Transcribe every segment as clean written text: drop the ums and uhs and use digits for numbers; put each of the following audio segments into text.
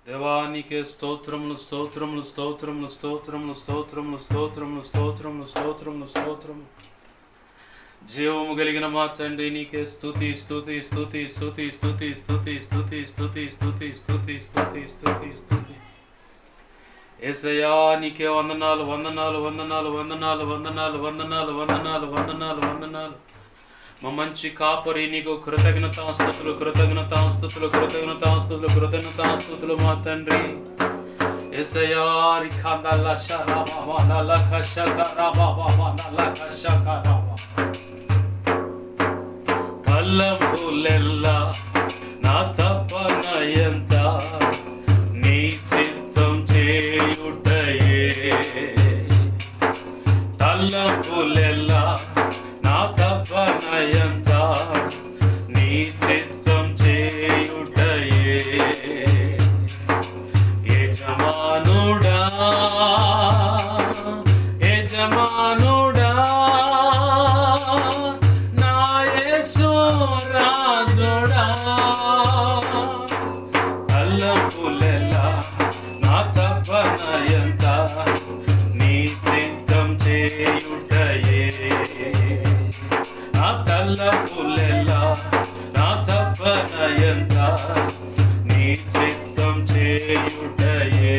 దేవానికే స్తోత్రములు స్తోత్రములు స్తోత్రములు స్తోత్రములు స్తోత్రములు స్తోత్రములు స్తోత్రములు స్తోత్రములు స్తోత్రములు. జీవము కలిగిన మా తండ్రి నీకే స్తుతి స్తుతి స్తుతి స్తుతి స్తుతి స్తుతి స్తుతి స్తుతి స్తుతి స్తుతి స్తుతి స్తుతి స్తుతి. యేసయ్యా నీకే వందనాలు వందనాలు వందనాలు వందనాలు వందనాలు వందనాలు వందనాలు వందనాలు వందనాలు. మా మంచి కాపరి నీకు కృతజ్ఞతాస్తుతులు కృతజ్ఞతాస్తుతులు కృతజ్ఞతాస్తుతులు కృతజ్ఞతాస్తుతులు మా తండ్రి. యేసయ్యా రిఖాందల్ల షరాబా నలక షకరాబా నలక షకరాబా. తలంపులెల్లా నా తపన ఎంత నీ చిత్తం చేయుటయే. తలంపులెల్లా నా తపన ఎంత నీ చిత్తం చేయుటయే. యజమానుడా యజమానుడా నా యేసు రాజుడా. తలంపులెల్లా నా తపన ఎంత నీ చిత్తం చేయుటయే. నా తలంపులెల్లా నా తపన ఎంత నీ చిత్తం చేయుటయే.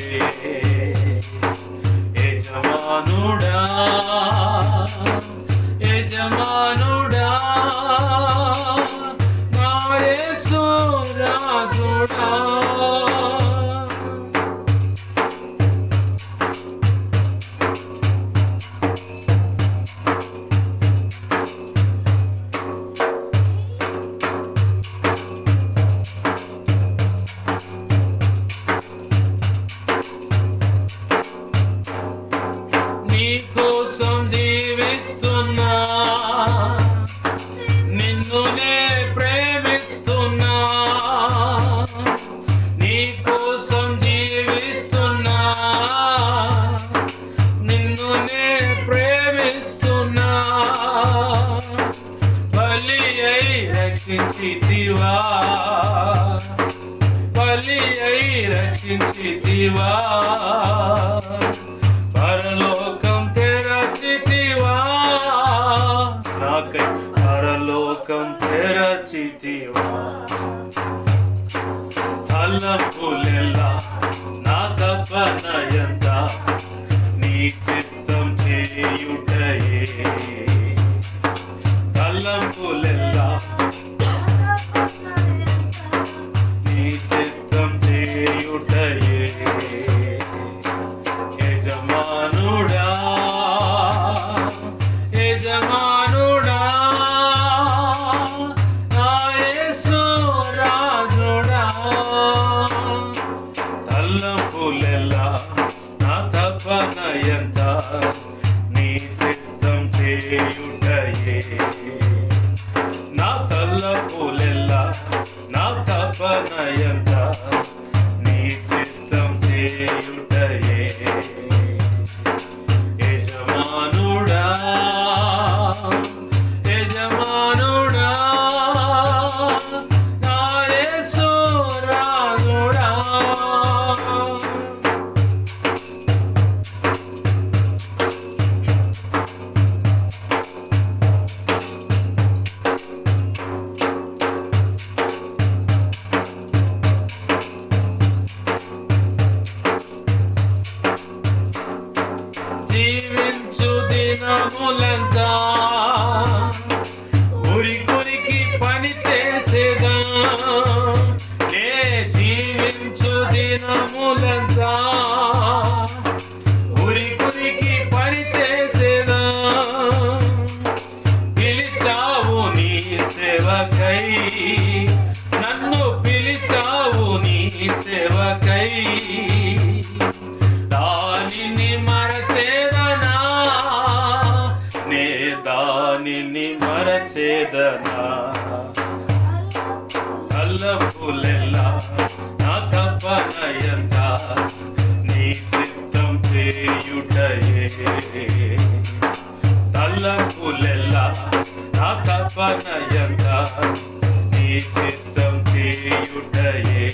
యజమానుడా యజమానుడా నా యేసు రాజుడా. నీకోసం జీవిస్తున్నా, నిన్నునే ప్రేమిస్తున్నా. నీకోసం జీవిస్తున్నా, నిన్నునే ప్రేమిస్తున్నా. బలి అయి రక్షించితివా, బలి అయి రక్షించితివా. పరలోకం తెరచితివా, నాకై పరలోకం తెరచితివా. తలంపులెల్లా నా తపన ఎంత నీ చిత్తం చేయుటయే. తలంపులెల్లా నీ చిత్తం చేయుటయే. యజమానుడా యజమానుడా నా యేసు రాజుడా. తలంపులెల్లా నా తపన ఎంత నీ చిత్తం చేయుటయే. నా తలంపులెల్లా నా తపన ఎంత నీ చిత్తం చేయుటయే. యజమానుడా యజమానుడా నా యేసు రాజుడా. జీవించు దినములంతా ఉరికి పని చేసేదా. నే జీవించు దినములంతా ఉరికి పని చేసేదా. పిలిచావు నీ సేవకై, నన్ను పిలిచావు నీ సేవకై. దానిని మరచేదనా, నే దానిని మరచేదనా. తలంపులెల్లా నా తపన ఎంత నీ చిత్తం చేయుటయే. తలంపులెల్లా నా తపన ఎంత నీ చిత్తం చేయుటయే.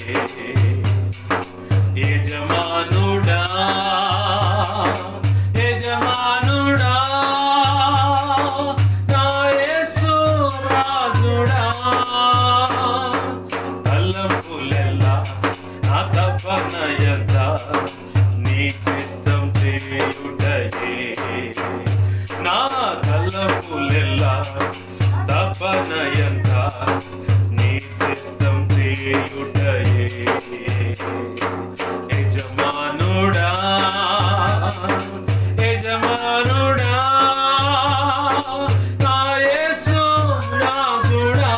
తపన ఎంత నీ చిత్తం చేయుటయే నా తలపులెల్లా తపన ఎంత నీ చిత్తం చేయుటయే యజమానుడా యజమానుడా నా యేసు రాజుడా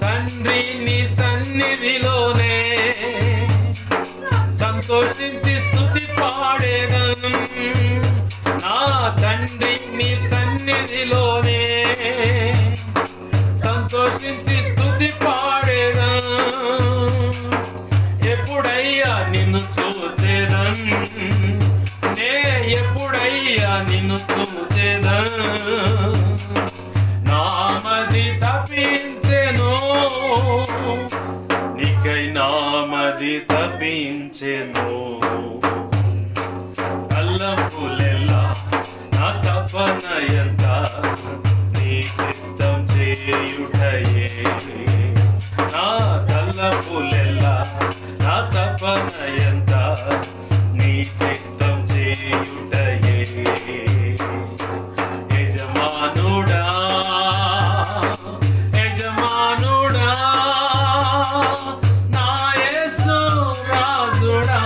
తండ్రి నీ సన్నిధిలోనే సంతోషించి స్తుతి పాడేదను నా తండ్రి నీ సన్నిధిలోనే సంతోషించి స్తుతి పాడేదను ఎప్పుడయ్యా నిన్ను చూచేదను నే ఎప్పుడయ్యా నిన్ను చూచేదను నామది తప్పించెను నీకై నామది తప్పించెను తలపులెల్లా నా తపన ఎంత నీ చిత్తం చేయుటయే నా తలపులెల్లా నా తపన ఎంత నీ చిత్తం చేయుటయే యజమానుడా యజమానుడా నా యేసు రాజుడా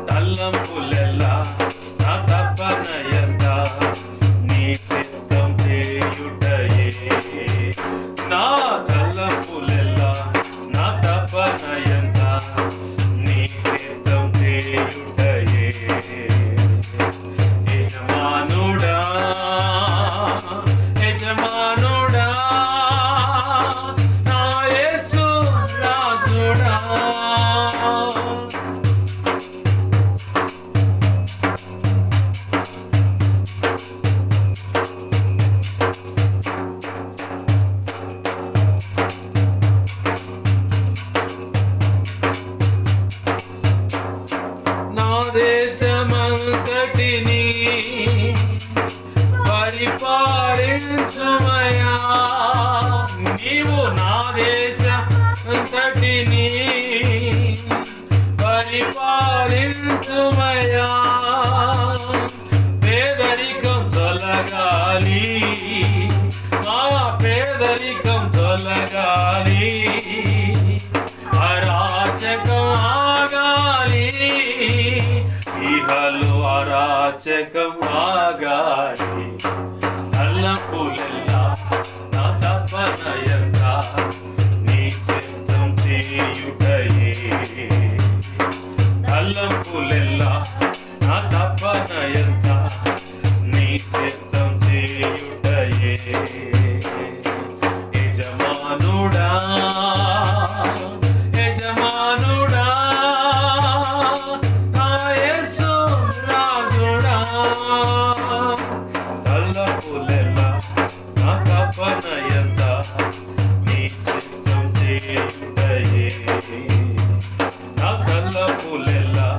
తలంపులెల్లా నా తపన ఎంత నీ చిత్తం చేయుటయే నా తలంపులెల్లా నా తపన ఎంత నీ చిత్తం చేయుటయే యజమానుడా యజమానుడా నా యేసు రాజుడా నా దేశమంతటిని పరిపాలించుమయా నీవు నా దేశమంతటిని పరిపాలించుమయా పేదరికం తొలగాలి మా పేదరికం తొలగాలి అరాచకం ఆగాలి ఇహలు అరాచకం ఆగాలి తలపులెల్లా నా తపన ఎంత నీ చిత్తం చేయుటయే తలపులెల్లా నా తపన ఎంత నీ చిత్తం చేయుటయే యజమానుడా యజమానుడా నా యేసు రాజుడా తలపులెల్లా నా తపన ఎంత నీ చిత్తం చేయుటయే నా తలపులెల్లా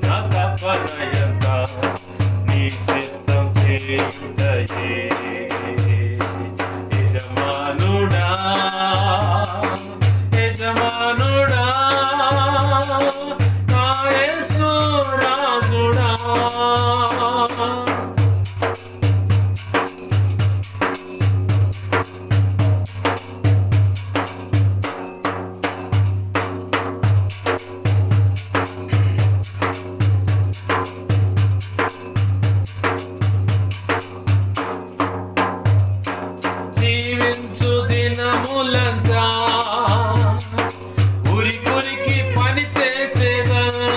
నా తపన ఎంత నీ చిత్తం చేయుటయే యజమానుడా యజమానుడా నా యేసు రాజుడా జీవించు దినములంతా ఉరికి పని చేసేదను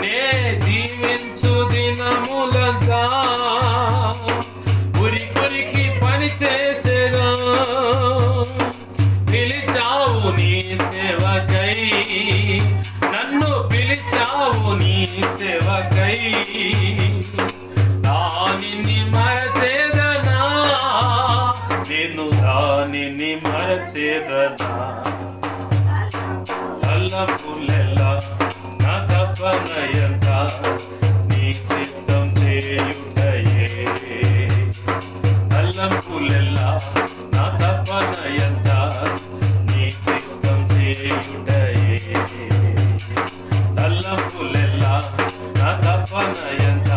నే జీవించు దినములంతా ఉరికి పని చేసేదను పిలిచావు నీ సేవకై నన్ను పిలిచావు నీ సేవకై దానిని మరచేదనా నేను దానిని మరచేదనా తలపులెల్లా నా తపనయంత నీ చిత్తం చేయుటయే తలపులెల్లా నా తపనయంత నీ చిత్తం చేయుటయే తలపులెల్లా నా తపనయంత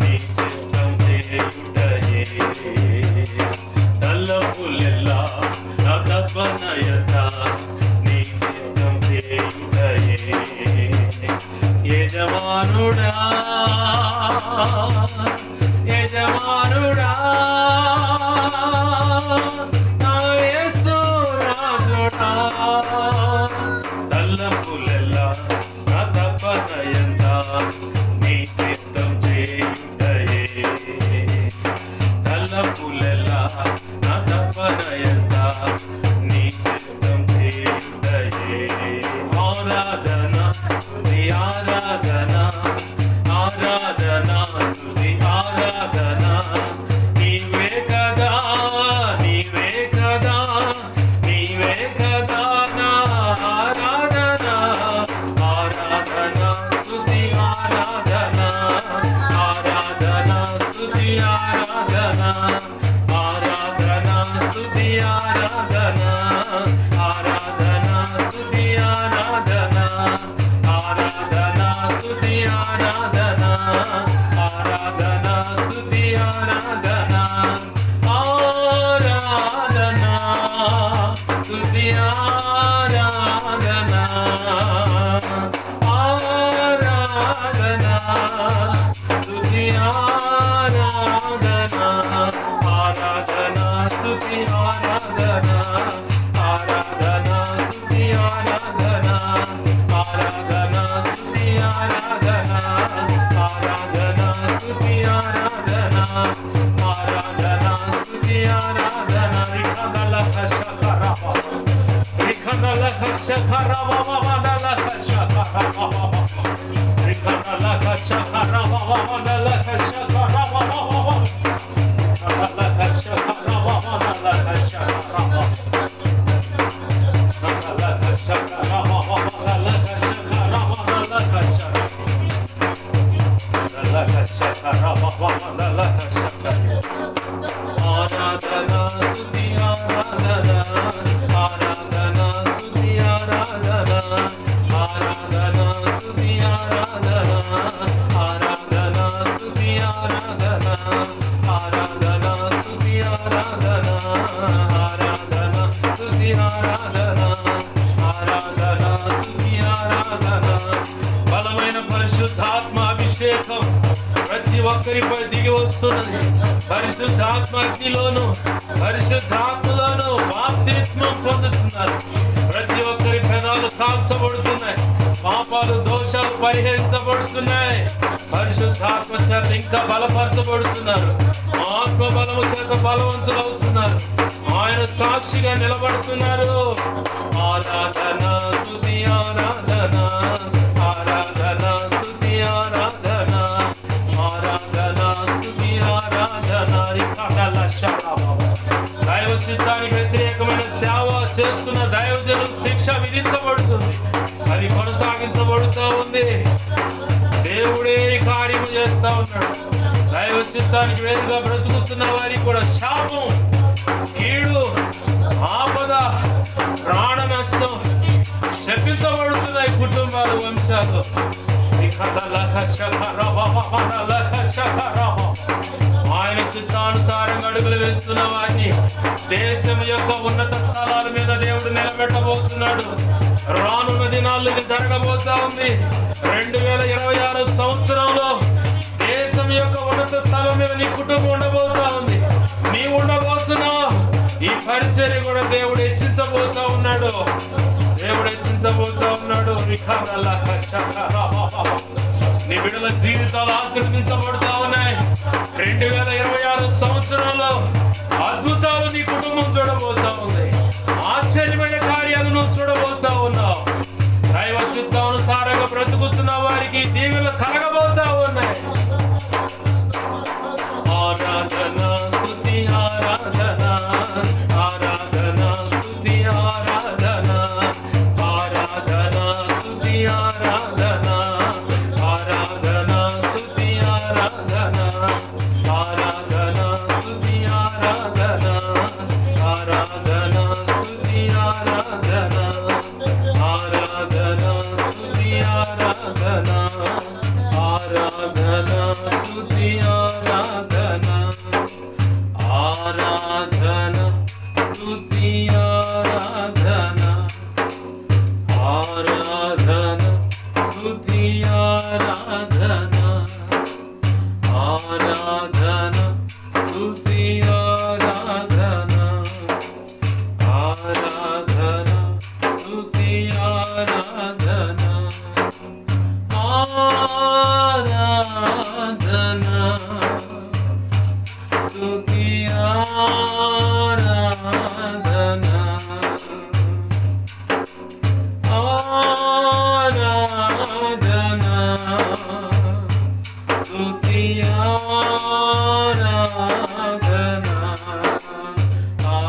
నీ చిత్తం చేయుటయే తలపులెల్లా నా తపనయంత నీ చిత్తం చేయుటయే యజమానుడా యజమానుడా నా యేసు రాజుడా తలపులెల్లా నా తపనయంత నీ చిత్తం చేయుటయే తలపులెల్లా నా తపనయంత నీ చిత్తం చేయుటయే ఆరాధన స్తుతి ఆరాధన ఆరాధన స్తుతి ఆరాధన నీవే కదా నీవే కదా నీవే కదా నా ఆరాధన ఆరాధన స్తుతి ఆరాధన ఆరాధన స్తుతి ఆరాధన ఆరాధన స్తుతి ఆరాధన ఆరాధన స్తుతి ఆరాధన ఆరాధన స్తుతి ఆరాధన ఆరాధన స్తుతి ఆరాధన ఆరాధన స్తుతి ఆరాధన ఆరాధన స్తుతి ఆరాధన ఆరాధన స్తుతి ఆరాధన ఆరాధన స్తుతి ఆరాధన ఆరాధన స్తుతి ఆరాధన ఆరాధన స్తుతి ఆరాధన ఆరాధన స్తుతి ఆరాధన రిఖదల ఖశకరవ రిఖదల ఖశకరవ వదల ఖశకరవ రిఖదల ఖశకరవ వదల ఖశకరవ రిఖదల ఖశకరవ వదల ఖశకరవ ఆరాధన స్తుతి ఆరాధన ఆరాధన స్తుతి ఆరాధన ఆరాధన స్తుతి ఆరాధన ఆరాధన స్తుతి ఆరాధన ఆరాధన స్తుతి ఆరాధన ఆరాధన స్తుతి ఆరాధన ఆరాధన స్తుతి ఆరాధన బలమైన పరిశుద్ధాత్మ అభిషేకం ప్రతి ఒక్కరిపై దిగి వస్తున్నది. పరిశుద్ధాత్మ అగ్నిలోను పరిశుద్ధాత్మలోను బాప్తిస్మం పొందుతున్నారు. ప్రతి ఒక్కరి పెదాలు కాల్చబడుతున్నాయి. పాపాలు దోషాలు పరిహరించబడుతున్నాయి. పరిశుద్ధాత్మ చేత ఇంకా బలపరచబడుతున్నారు. ఆత్మ బలము చేత బలవంతులవుతున్నారు. ఆయన సాక్షిగా నిలబడుతున్నారు. ఆరాధన స్తుతి ఆరాధన ఆరాధన స్తుతి ఆరాధన ఆరాధన స్తుతి ఆరాధన రిఖదల శరవ దైవ చిత్తానికి వ్యతిరేకమైన సేవ చేస్తున్న దైవజనులకు శిక్ష విధించబడుతుంది. అది కొనసాగించబడుతూ ఉంది. దేవుడే ఈ కార్యము చేస్తా ఉన్నాడు. దైవ చిత్తానికి వేరుగా బ్రతుకుతున్న వారికి కూడా శాపం, కీడు, ఆపద, ప్రాణ నష్టం శపించబడుతున్నాయి. కుటుంబాలు, వంశాలు ఆయన చిత్తానుసారంగా అడుగులు వేస్తున్న వారిని దేశం యొక్క ఉన్నత స్థలాల మీద దేవుడు నిలబెట్టబోతున్నాడు. రానున్న దినాల్లో ఇది జరగబోతా ఉంది. 2026 సంవత్సరంలో దేశం యొక్క ఉన్నత స్థలం మీద నీ కుటుంబం ఉండబోతా ఉంది. నీ ఉండబోతున్నావు. ఈ పరిచర్య కూడా దేవుడు హెచ్చించబోతా ఉన్నాడు. దేవుడు హెచ్చించబోతా ఉన్నాడు. నీ బిడ్డల జీవితాలు ఆశీర్వదించబడుతా ఉన్నాయి. 2026 సంవత్సరంలో అద్భుతాలు నీ కుటుంబం చూడబోతా ఉంది. ఆశ్చర్యమైన కార్యాలు నువ్వు చూడబోతా ఉన్నావు. దైవ చిత్తానుసారంగా బ్రతుకుతున్న వారికి దీవెనలు కలగబోతా ఉన్నాయి. ఆరాధన స్తుతి ఆరాధన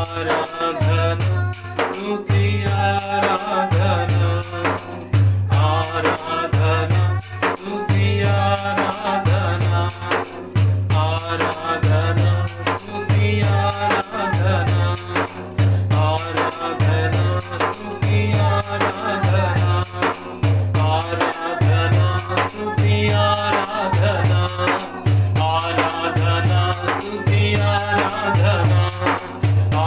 ఆరాధన స్తుతి ఆరాధన ఆరాధన స్తుతి ఆరాధన ఆరాధన స్తుతి ఆరాధన ఆరాధన స్తుతి ఆరాధన ఆరాధన స్తుతి ఆరాధన ఆరాధన స్తుతి ఆరాధన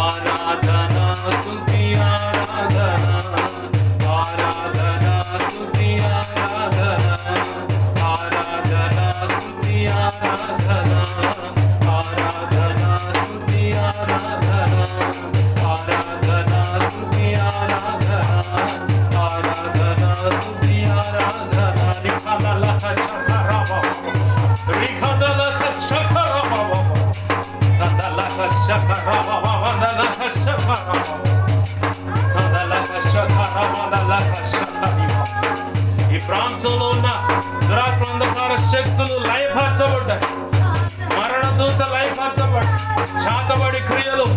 ఆరాధన స్తుతి ఆరాధన ఆరాధన స్తుతి ఆరాధన ఆరాధన స్తుతి ఆరాధన ఆరాధన స్తుతి ఆరాధన ఆరాధన స్తుతి ఆరాధన ఆరాధన స్తుతి ఆరాధన రిఖదలహ శకరవ రిఖదలహ శకరవ దలహ శకరవ దలహ శకరవ దలహ శకరవ దలహ శకరవ. ఈ ప్రాంతంలో ఉన్న దురాత్మంధకార శక్తులు లయపరచబడ్డాయి. మరణ దూత లయపరచబడ్డాయి. చాతబడి క్రియలు,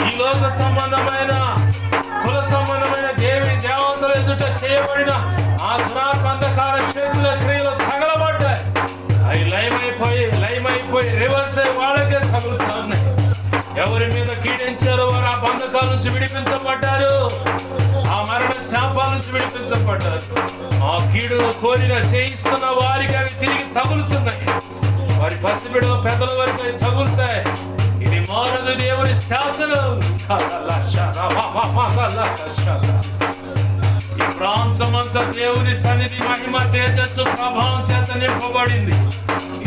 ఈ లోక సంబంధమైన కుల సంబంధమైన దేవి దేవతల ఎదుట చేయబడిన ఆ దురాత్మంధకార శక్తుల క్రియలు తగలబడ్డాయి. అవి లయమైపోయి రివర్స్ అయి వాళ్ళకే తగులుతా ఉన్నాయి. ఎవరి మీద కీడించారో వారు ఆ బంధకాల నుంచి విడిపించబడ్డారు. ఆ మరణ శాపాల నుంచి విడిపించబడ్డారు. ఆ కీడు కోరిన చేయిస్తున్న వారికి అవి తిరిగి తగులుతున్నాయి. వారి పసిబిడ పెద్దల వరకు అవి తగులుతాయి. ఇది మానదు దేవుని శాసనం. ఈ ప్రాంతమంతా దేవుని సన్నిధి మహిమ తేజస్సు ప్రభావం చేత నింపబడింది.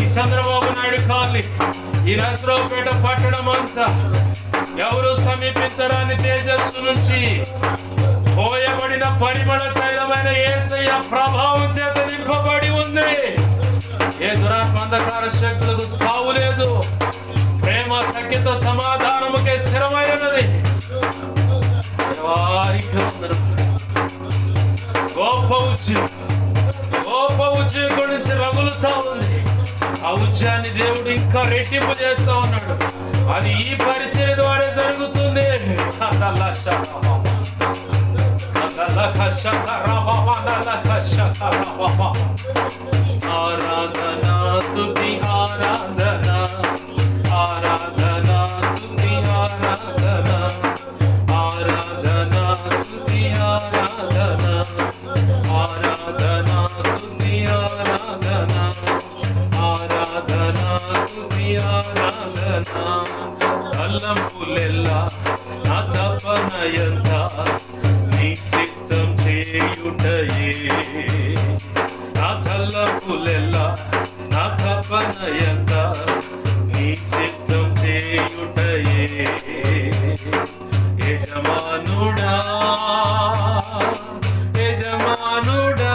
ఈ చంద్రబాబు నాయుడు కాలనీ, ఈ నరసరావుపేట పట్టణం అంతా ఎవరు సమీపించరాని తేజస్సు నుంచి పోయబడిన పరిమళ తైలమైన యేసయ్య ప్రభావం చేత నింపబడి ఉంది. ఏ దురాత్మంధకార శక్తులకు తావులేదు. ప్రేమ సఖ్యత సమాధానముకే స్థిరమైనది. గొప్ప ఉద్యోగం గురించి రగులుతా ఉంది. ఆ ఉద్యాన్ని దేవుడు ఇంకా రెట్టింపు చేస్తా ఉన్నాడు. అది ఈ పరిచయ ద్వారా జరుగుతుంది. ఆరాధన స్తుతి ఆరాధన ఆరాధన స్తుతి ఆరాధన ఆరాధన స్తుతి ఆరాధన ఆరాధన స్తుతి ఆరాధన ఆరాధన స్తుతి ఆరాధన. తలంపులెల్లా నా తపనయంత నీ చిత్తం చేయుటయే. నా తలంపులెల్లా నా తపనయంత నీ చిత్తం చేయుటయే. యజమానుడా యజమానుడా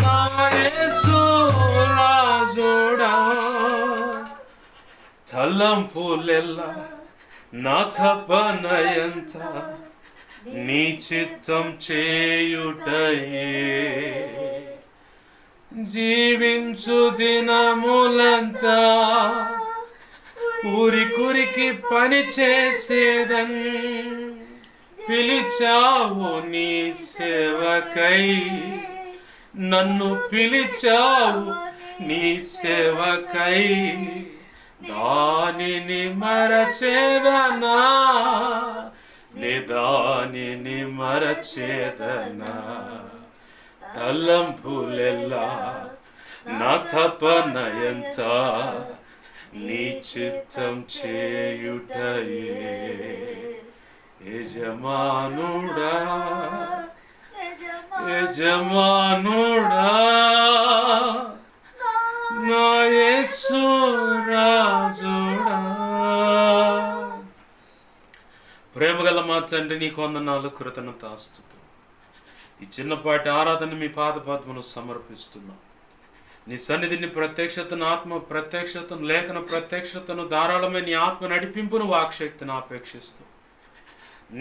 నా యేసు రాజుడా. తలంపులెల్లా నా తపనయంత నీ చిత్తం చేయుటయే. జీవించు దినములంతా ఊరికురికి పని చేసేదన్. పిలిచావు నీ సేవకై, నన్ను పిలిచావు నీ సేవకై. దానిని మరచేదనా దానిని మరచేదనా. తలంపులెల్లా నా తపనయంత నీ చిత్తం చేయుటయే. యజమానుడా యజమానుడా నా యేసు రాజుడా. ప్రేమగల మా తండ్రి, నీకు వందనాలు, కృతజ్ఞతాస్తుతులు. ఈ చిన్నపాటి ఆరాధన మీ పాదపద్మను సమర్పిస్తున్నాం. నీ సన్నిధిని ప్రత్యక్షతను, ఆత్మ ప్రత్యక్షతను, లేఖన ప్రత్యక్షతను, ధారాళమైన నీ ఆత్మ నడిపింపును, వాక్శక్తిని ఆపేక్షిస్తూ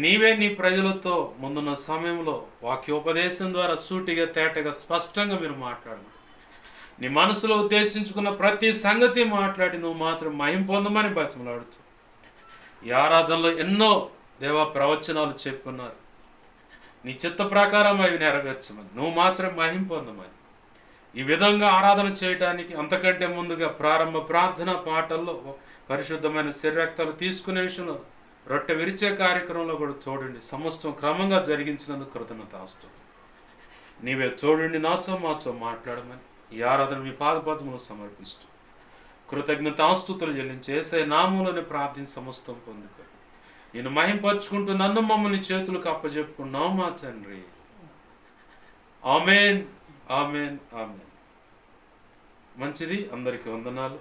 నీవే నీ ప్రజలతో ముందున్న సమయంలో వాక్యోపదేశం ద్వారా సూటిగా తేటగా స్పష్టంగా మీరు మాట్లాడము. నీ మనసులో ఉద్దేశించుకున్న ప్రతి సంగతి మాట్లాడి నువ్వు మాత్రం మహిమ పొందమని బతిమలాడుతూ ఈ ఆరాధనలో ఎన్నో దేవా ప్రవచనాలు చెప్పున్నారు. నీ చిత్త ప్రకారం అవి నెరవేర్చమని, నువ్వు మాత్రం మహిమ పొందమని. ఈ విధంగా ఆరాధన చేయడానికి అంతకంటే ముందుగా ప్రారంభ ప్రార్థన పాటల్లో పరిశుద్ధమైన శరీరక్తాలు తీసుకునే విషయంలో రొట్టె విరిచే కార్యక్రమంలో కూడా చూడండి. సమస్తం క్రమంగా జరిగించినందుకు కృతజ్ఞతాస్తుతులు. నీవే చూడండి, నాతో మాతో మాట్లాడమని ఈ ఆరాధన మీ పాదపద్మను సమర్పిస్తూ కృతజ్ఞతాస్తుతులు చెల్లించి యేసయ్య నామములోనే ప్రార్థన సమస్తం పొందుకొని నేను మహింపరుచుకుంటూ నన్ను మమ్మల్ని చేతులకు అప్పచెప్పుకున్నావు మా తండ్రి. ఆమేన్, ఆమేన్, ఆమేన్. మంచిది. అందరికీ వందనాలు.